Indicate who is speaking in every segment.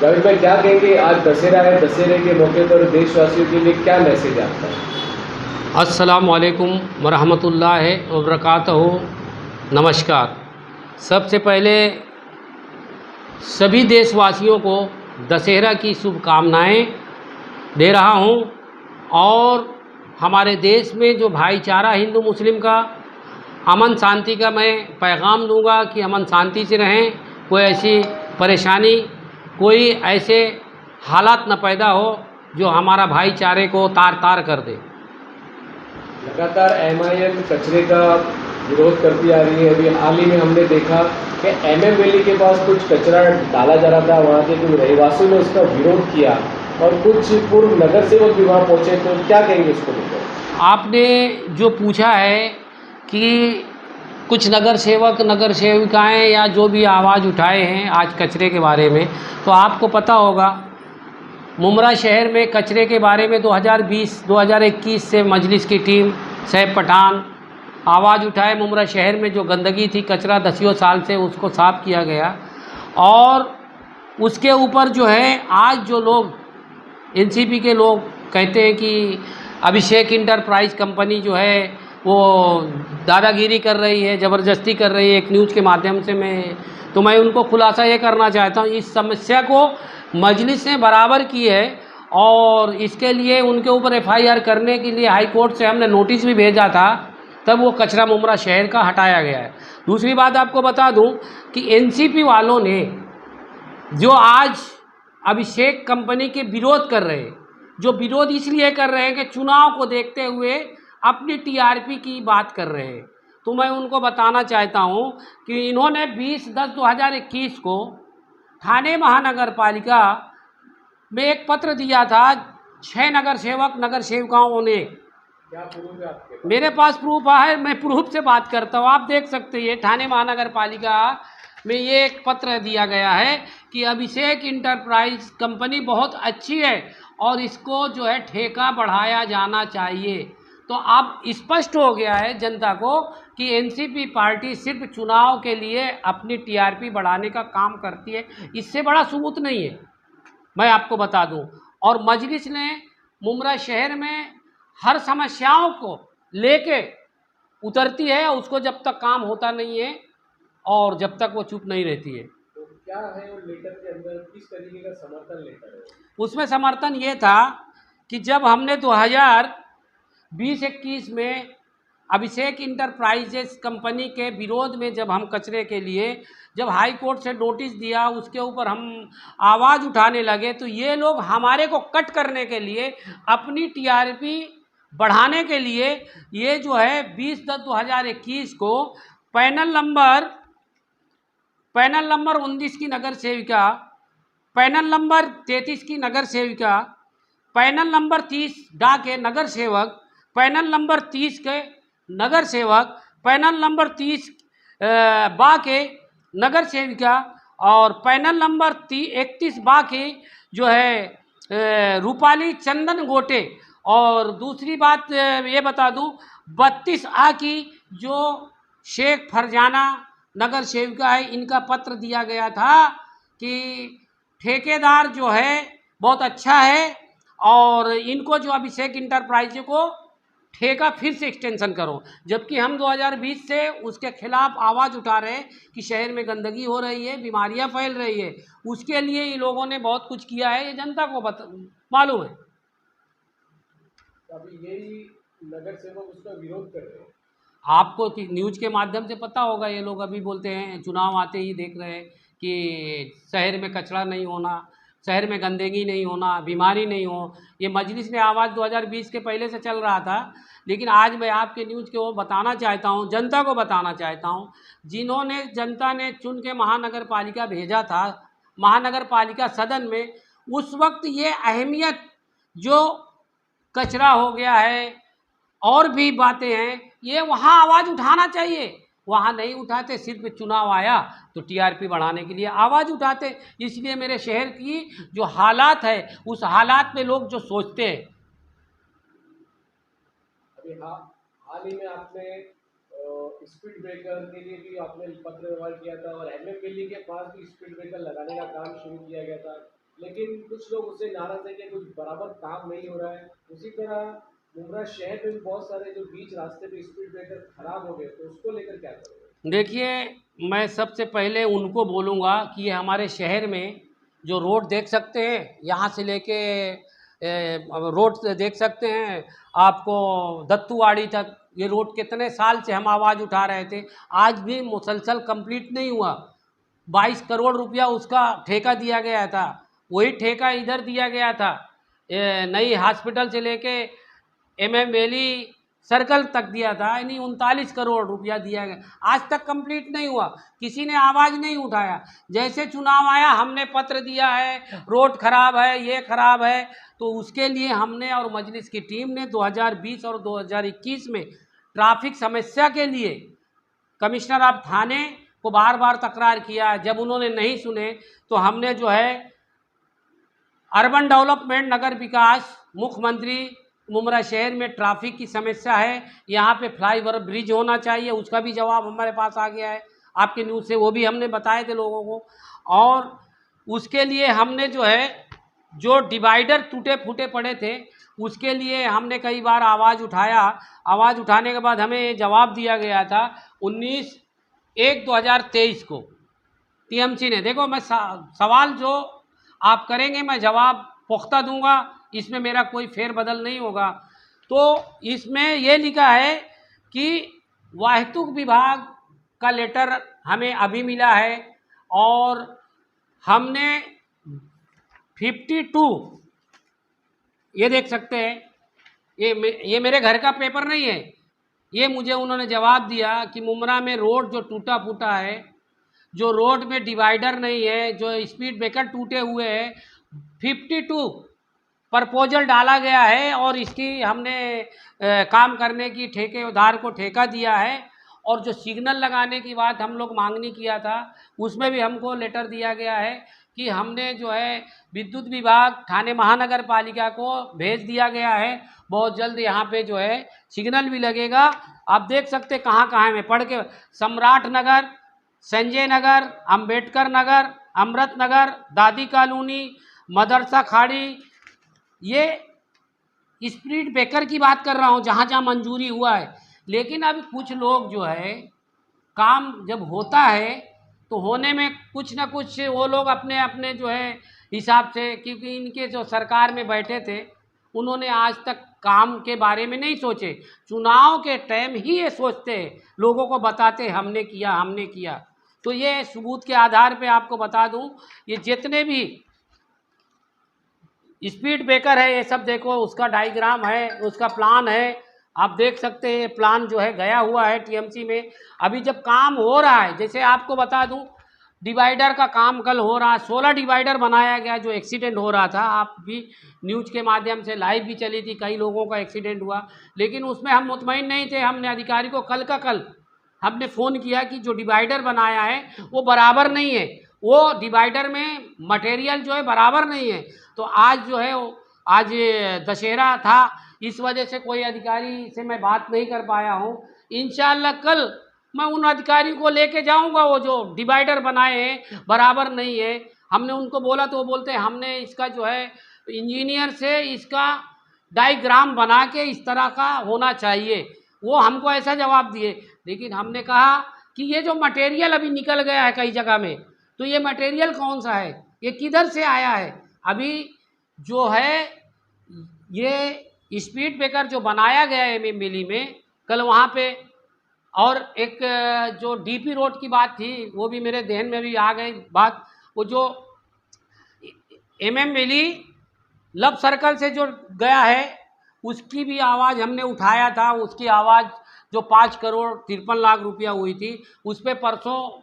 Speaker 1: जावेद भाई, क्या कहेंगे आज दशहरा है, दशहरे के मौके पर देशवासियों के लिए क्या मैसेज है आपका?
Speaker 2: अस्सलाम वालेकुम वरहमतुल्लाहि वबरकातुहू। नमस्कार। सबसे पहले सभी देशवासियों को दशहरा की शुभकामनाएं दे रहा हूं और हमारे देश में जो भाईचारा हिंदू मुस्लिम का, अमन शांति का मैं पैगाम दूंगा कि अमन शांति से रहें। कोई ऐसी परेशानी, कोई ऐसे हालात न पैदा हो जो हमारा भाईचारे को तार तार कर दे।
Speaker 1: लगातार एमआईएम कचरे का विरोध करती आ रही है। अभी हाल ही में हमने देखा कि एमएम वैली के पास कुछ कचरा डाला जा रहा था, वहाँ के कुछ रहवासियों ने उसका विरोध किया और कुछ पूर्व नगर सेवक भी वहाँ पहुँचे, तो क्या कहेंगे उसको लेकर?
Speaker 2: आपने जो पूछा है कि कुछ नगर सेवक, नगर सेविकाएँ या जो भी आवाज़ उठाए हैं आज कचरे के बारे में, तो आपको पता होगा मुमरा शहर में कचरे के बारे में 2020-2021 से मजलिस की टीम सैफ पठान आवाज़ उठाए। मुमरा शहर में जो गंदगी थी, कचरा दसियों साल से, उसको साफ़ किया गया और उसके ऊपर जो है आज जो लोग एनसीपी के लोग कहते हैं कि अभिषेक इंटरप्राइज कंपनी जो है वो दादागिरी कर रही है, ज़बरदस्ती कर रही है, एक न्यूज़ के माध्यम से मैं उनको खुलासा ये करना चाहता हूँ, इस समस्या को मजलिस ने बराबर की है और इसके लिए उनके ऊपर एफआईआर करने के लिए हाई कोर्ट से हमने नोटिस भी भेजा था, तब वो कचरा मुमरा शहर का हटाया गया है। दूसरी बात आपको बता दूं कि एनसीपी वालों ने जो आज अभिषेक कंपनी के विरोध कर रहे हैं, जो विरोध इसलिए कर रहे हैं कि चुनाव को देखते हुए अपनी टीआरपी की बात कर रहे हैं, तो मैं उनको बताना चाहता हूं कि इन्होंने 20/10/2021 को ठाणे महानगर पालिका में एक पत्र दिया था 6 नगर सेवक, नगर सेविकाओं ने।
Speaker 1: क्या प्रूफ है आपके पास?
Speaker 2: मेरे पास प्रूफ है, मैं प्रूफ से बात करता हूँ, आप देख सकते हैं। ठाणे महानगर पालिका में ये एक पत्र दिया गया है कि अभिषेक इंटरप्राइज कंपनी बहुत अच्छी है और इसको जो है ठेका बढ़ाया जाना चाहिए। तो अब स्पष्ट हो गया है जनता को कि एनसीपी पार्टी सिर्फ चुनाव के लिए अपनी टीआरपी बढ़ाने का काम करती है, इससे बड़ा सबूत नहीं है, मैं आपको बता दूं। और मजलिस ने मुमरा शहर में हर समस्याओं को लेके उतरती है, उसको जब तक काम होता नहीं है और जब तक वो चुप नहीं रहती है।
Speaker 1: तो क्या है वो लेटर के अंदर, किस तरीके का समर्थन लेटर है?
Speaker 2: उसमें समर्थन ये था कि जब हमने 2020-21 में अभिषेक इंटरप्राइजेस कंपनी के विरोध में जब हम कचरे के लिए जब हाई कोर्ट से नोटिस दिया, उसके ऊपर हम आवाज़ उठाने लगे, तो ये लोग हमारे को कट करने के लिए, अपनी टीआरपी बढ़ाने के लिए, ये जो है 20/10/2021 को पैनल नंबर 19 की नगर सेविका, पैनल नंबर 33 की नगर सेविका, पैनल नंबर 30 डा के नगर सेवक, पैनल नंबर 30 के नगर सेवक, पैनल नंबर 30 बा के नगर सेविका और पैनल नंबर 31 बा के जो है रूपाली चंदन गोटे। और दूसरी बात ये बता दूं, 32 आ की जो शेख फरजाना नगर सेविका है, इनका पत्र दिया गया था कि ठेकेदार जो है बहुत अच्छा है और इनको जो अभिषेक इंटरप्राइज को ठेका फिर से एक्सटेंशन करो। जबकि हम 2020 से उसके खिलाफ आवाज़ उठा रहे हैं कि शहर में गंदगी हो रही है, बीमारियां फैल रही है, उसके लिए इन लोगों ने बहुत कुछ किया है, ये जनता को मालूम है।
Speaker 1: अभी यही नगर सेवक उसका विरोध कर रहे हैं।
Speaker 2: आपको न्यूज़ के माध्यम से पता होगा, ये लोग अभी बोलते हैं चुनाव आते ही देख रहे हैं कि शहर में कचरा नहीं होना, शहर में गंदगी नहीं होना, बीमारी नहीं हो। ये मजलिस में आवाज़ 2020 के पहले से चल रहा था, लेकिन आज मैं आपके न्यूज़ को बताना चाहता हूँ, जनता को बताना चाहता हूँ, जिन्होंने जनता ने चुन के महानगर पालिका भेजा था महानगर पालिका सदन में, उस वक्त ये अहमियत जो कचरा हो गया है और भी बातें हैं, ये वहाँ आवाज़ उठाना चाहिए, वहाँ नहीं उठाते। सिर्फ चुनाव आया तो टीआरपी बढ़ाने के लिए आवाज़ उठाते। इसलिए मेरे शहर की जो हालात है, उस हालात में लोग जो सोचते हैं।
Speaker 1: अभी हाल ही में आपने स्पीड ब्रेकर के लिए भी आपने पत्र व्यवहार किया था और एमएम वैली के पास भी स्पीड ब्रेकर लगाने का काम शुरू किया गया था। लेकिन कुछ लोग उससे नाराज है कि कुछ बराबर काम नहीं हो रहा है। उसी तरह मुमरा शहर में भी बहुत सारे जो बीच रास्ते पे स्पीड ब्रेकर खराब हो गए, तो उसको लेकर क्या करोगे?
Speaker 2: देखिए, मैं सबसे पहले उनको बोलूँगा कि ये हमारे शहर में जो रोड देख सकते हैं, यहाँ से लेके रोड से देख सकते हैं आपको दत्तूवाड़ी तक, ये रोड कितने साल से हम आवाज़ उठा रहे थे, आज भी मुसलसल कंप्लीट नहीं हुआ। 22 करोड़ रुपया उसका ठेका दिया गया था, वही ठेका इधर दिया गया था। नई हॉस्पिटल से लेके MM वैली सर्कल तक दिया था, यानी 39 करोड़ रुपया दिया गया, आज तक कंप्लीट नहीं हुआ। किसी ने आवाज़ नहीं उठाया। जैसे चुनाव आया हमने पत्र दिया है, रोड खराब है, ये खराब है, तो उसके लिए हमने और मजलिस की टीम ने 2020 और 2021 में ट्रैफिक समस्या के लिए कमिश्नर ऑफ थाने को बार बार तकरार किया। जब उन्होंने नहीं सुने तो हमने जो है अर्बन डेवलपमेंट नगर विकास मुख्यमंत्री मुमरा शहर में ट्रैफिक की समस्या है, यहाँ पे फ्लाईओवर ब्रिज होना चाहिए, उसका भी जवाब हमारे पास आ गया है आपके न्यूज़ से, वो भी हमने बताए थे लोगों को। और उसके लिए हमने जो है जो डिवाइडर टूटे फूटे पड़े थे उसके लिए हमने कई बार आवाज़ उठाया। आवाज़ उठाने के बाद हमें जवाब दिया गया था 19/1/2023 को TMC ने। देखो, मैं सवाल जो आप करेंगे मैं जवाब पुख्ता दूंगा, इसमें मेरा कोई फेरबदल नहीं होगा। तो इसमें ये लिखा है कि वाहतूक विभाग का लेटर हमें अभी मिला है और हमने 52, ये देख सकते हैं, ये मेरे घर का पेपर नहीं है, ये मुझे उन्होंने जवाब दिया कि मुमरा में रोड जो टूटा फूटा है, जो रोड में डिवाइडर नहीं है, जो स्पीड ब्रेकर टूटे हुए हैं, 52 प्रपोजल डाला गया है और इसकी हमने काम करने की ठेकेदार को ठेका दिया है। और जो सिग्नल लगाने की बात हम लोग मांगनी किया था उसमें भी हमको लेटर दिया गया है कि हमने जो है विद्युत विभाग ठाणे महानगर पालिका को भेज दिया गया है, बहुत जल्द यहाँ पे जो है सिग्नल भी लगेगा। आप देख सकते कहाँ कहाँ मैं पढ़ के, सम्राट नगर, संजय नगर, अंबेडकर नगर, अमृत नगर, दादी कॉलोनी, मदरसा खाड़ी, ये स्पीड ब्रेकर की बात कर रहा हूँ जहाँ जहाँ मंजूरी हुआ है। लेकिन अब कुछ लोग जो है काम जब होता है तो होने में कुछ ना कुछ वो लोग अपने अपने जो है हिसाब से, क्योंकि इनके जो सरकार में बैठे थे उन्होंने आज तक काम के बारे में नहीं सोचे, चुनाव के टाइम ही ये सोचते हैं, लोगों को बताते हमने किया हमने किया। तो ये सबूत के आधार पे आपको बता दूं, ये जितने भी स्पीड ब्रेकर है ये सब देखो, उसका डायग्राम है, उसका प्लान है, आप देख सकते हैं। प्लान जो है गया हुआ है TMC में। अभी जब काम हो रहा है, जैसे आपको बता दूं डिवाइडर का काम कल हो रहा है, 16 डिवाइडर बनाया गया, जो एक्सीडेंट हो रहा था, आप भी न्यूज़ के माध्यम से लाइव भी चली थी, कई लोगों का एक्सीडेंट हुआ, लेकिन उसमें हम मुतमईन नहीं थे। हमने अधिकारी को कल का कल हमने फ़ोन किया कि जो डिवाइडर बनाया है वो बराबर नहीं है, वो डिवाइडर में मटेरियल जो है बराबर नहीं है। तो आज जो है आज दशहरा था, इस वजह से कोई अधिकारी से मैं बात नहीं कर पाया हूँ। इंशाअल्लाह कल मैं उन अधिकारी को लेके जाऊंगा, वो जो डिवाइडर बनाए हैं बराबर नहीं है। हमने उनको बोला तो वो बोलते हैं हमने इसका जो है इंजीनियर से इसका डायग्राम बना के इस तरह का होना चाहिए, वो हमको ऐसा जवाब दिए। लेकिन हमने कहा कि ये जो मटेरियल अभी निकल गया है कई जगह में, तो ये मटेरियल कौन सा है, ये किधर से आया है? अभी जो है ये स्पीड ब्रेकर जो बनाया गया है मिली में कल वहाँ पे, और एक जो DP रोड की बात थी वो भी मेरे ध्यान में भी आ गई बात, वो जो MM वैली लब सर्कल से जो गया है उसकी भी आवाज़ हमने उठाया था। उसकी आवाज़ जो 5 करोड़ 53 लाख रुपया हुई थी, उस पर परसों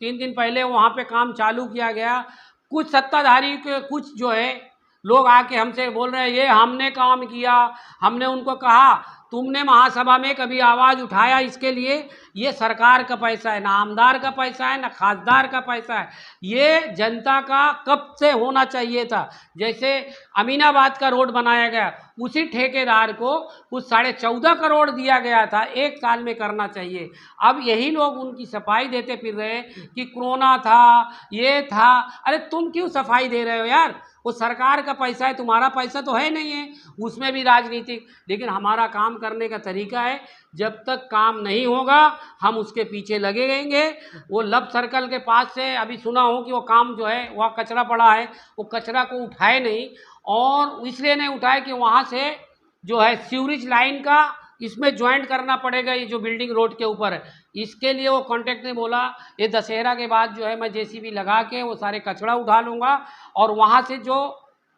Speaker 2: 3 दिन पहले वहाँ पे काम चालू किया गया। कुछ सत्ताधारी के कुछ जो है लोग आके हमसे बोल रहे हैं ये हमने काम किया, हमने उनको कहा तुमने महासभा में कभी आवाज़ उठाया इसके लिए? ये सरकार का पैसा है, ना आमदार का पैसा है, ना खासदार का पैसा है। ये जनता का कब से होना चाहिए था। जैसे अमीनाबाद का रोड बनाया गया, उसी ठेकेदार को कुछ 14.5 करोड़ दिया गया था, 1 साल में करना चाहिए। अब यही लोग उनकी सफाई देते फिर रहे कि कोरोना था, ये था। अरे तुम क्यों सफाई दे रहे हो यार? वो सरकार का पैसा है, तुम्हारा पैसा तो है नहीं है, उसमें भी राजनीतिक। लेकिन हमारा काम करने का तरीका है, जब तक काम नहीं होगा हम उसके पीछे लगे रहेंगे। वो लब सर्कल के पास से अभी सुना हो कि वो काम जो है वहाँ कचरा पड़ा है, वो कचरा को उठाए नहीं, और इसलिए नहीं उठाए कि वहाँ से जो है सीवरेज लाइन का इसमें ज्वाइंट करना पड़ेगा, ये जो बिल्डिंग रोड के ऊपर है। इसके लिए वो कॉन्ट्रैक्ट ने बोला ये दशहरा के बाद जो है मैं जेसीबी लगा के वो सारे कचरा उठा लूँगा, और वहाँ से जो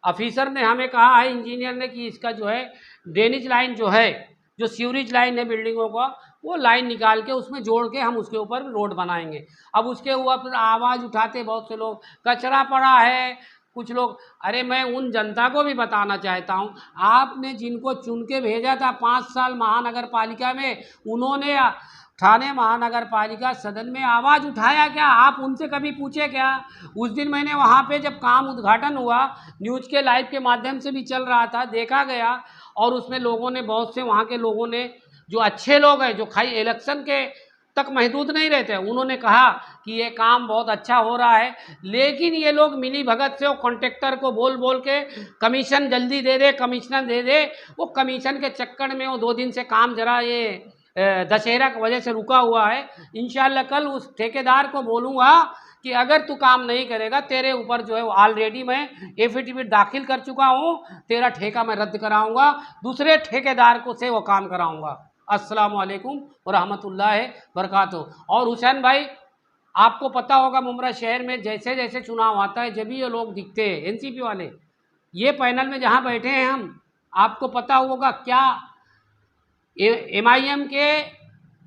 Speaker 2: ऑफिसर ने हमें कहा है, इंजीनियर ने, कि इसका जो है ड्रेनेज लाइन जो है, जो सीवरेज लाइन है बिल्डिंगों का, वो लाइन निकाल के उसमें जोड़ के हम उसके ऊपर रोड बनाएंगे। अब उसके ऊपर आवाज़ उठाते बहुत से लोग, कचरा पड़ा है, कुछ लोग। अरे मैं उन जनता को भी बताना चाहता हूँ, आपने जिनको चुन के भेजा था 5 साल महानगर पालिका में, उन्होंने ठाणे महानगर पालिका सदन में आवाज़ उठाया क्या? आप उनसे कभी पूछे क्या? उस दिन मैंने वहाँ पे जब काम उद्घाटन हुआ, न्यूज़ के लाइव के माध्यम से भी चल रहा था, देखा गया, और उसमें लोगों ने, बहुत से वहाँ के लोगों ने, जो अच्छे लोग हैं, जो खाली इलेक्शन के तक महदूद नहीं रहते, उन्होंने कहा कि ये काम बहुत अच्छा हो रहा है। लेकिन ये लोग मिली भगत से वो कॉन्ट्रैक्टर को बोल बोल के कमीशन जल्दी दे दे, कमीशन दे दे। वो कमीशन के चक्कर में वो 2 दिन से काम जरा ये दशहरा की वजह से रुका हुआ है। इंशाल्लाह कल उस ठेकेदार को बोलूँगा कि अगर तू काम नहीं करेगा, तेरे ऊपर जो है ऑलरेडी मैं एफिडेविट दाखिल कर चुका हूँ, तेरा ठेका मैं रद्द कराऊँगा, दूसरे ठेकेदार को से वो काम कराऊँगा। अस्सलाम वालेकुम व रहमतुल्लाहि बरकातुहू। और हुसैन भाई, आपको पता होगा मुमरा शहर में जैसे जैसे चुनाव आता है, जब भी ये लोग दिखते हैं एनसीपी वाले, ये पैनल में जहाँ बैठे हैं हम, आपको पता होगा क्या एमआईएम के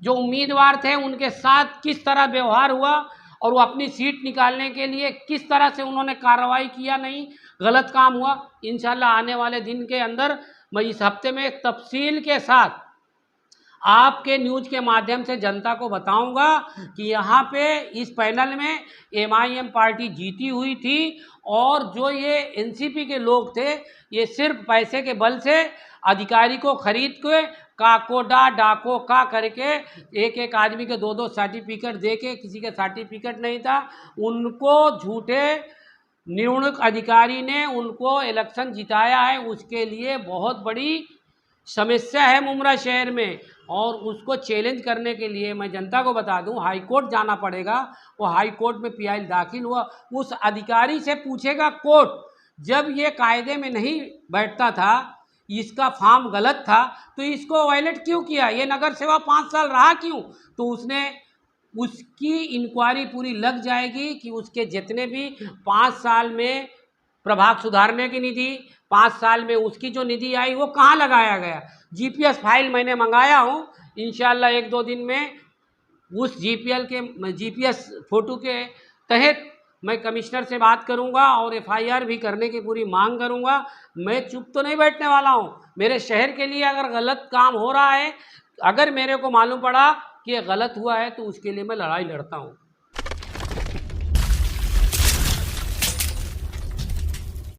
Speaker 2: जो उम्मीदवार थे उनके साथ किस तरह व्यवहार हुआ, और वो अपनी सीट निकालने के लिए किस तरह से उन्होंने कार्रवाई किया, नहीं गलत काम हुआ। इंशाल्लाह आने वाले दिन के अंदर मैं इस हफ्ते में तफसील के साथ आपके न्यूज़ के माध्यम से जनता को बताऊंगा कि यहाँ पे इस पैनल में एमआईएम पार्टी जीती हुई थी, और जो ये एनसीपी के लोग थे, ये सिर्फ पैसे के बल से अधिकारी को खरीद के काकोडा डाको का करके एक एक आदमी के 2-2 सर्टिफिकेट दे के, किसी के सर्टिफिकेट नहीं था, उनको झूठे निवडणुक अधिकारी ने उनको इलेक्शन जिताया है। उसके लिए बहुत बड़ी समस्या है मुमरा शहर में, और उसको चैलेंज करने के लिए मैं जनता को बता दूं, हाई कोर्ट जाना पड़ेगा। वो हाई कोर्ट में पीआई दाखिल हुआ, उस अधिकारी से पूछेगा कोर्ट, जब ये कायदे में नहीं बैठता था, इसका फॉर्म गलत था, तो इसको वायलेट क्यों किया, ये नगर सेवा 5 साल रहा क्यों? तो उसकी इंक्वायरी पूरी लग जाएगी कि उसके जितने भी 5 साल में प्रभाग सुधारने की निधि, 5 साल में उसकी जो निधि आई वो कहाँ लगाया गया। जीपीएस फाइल मैंने मंगाया हूँ, इंशाल्लाह 1-2 दिन में उस जीपीएस फोटो के तहत मैं कमिश्नर से बात करूंगा और एफआईआर भी करने की पूरी मांग करूंगा। मैं चुप तो नहीं बैठने वाला हूं। मेरे शहर के लिए अगर गलत काम हो रहा है, अगर मेरे को मालूम पड़ा कि ये गलत हुआ है, तो उसके लिए मैं लड़ाई लड़ता हूं।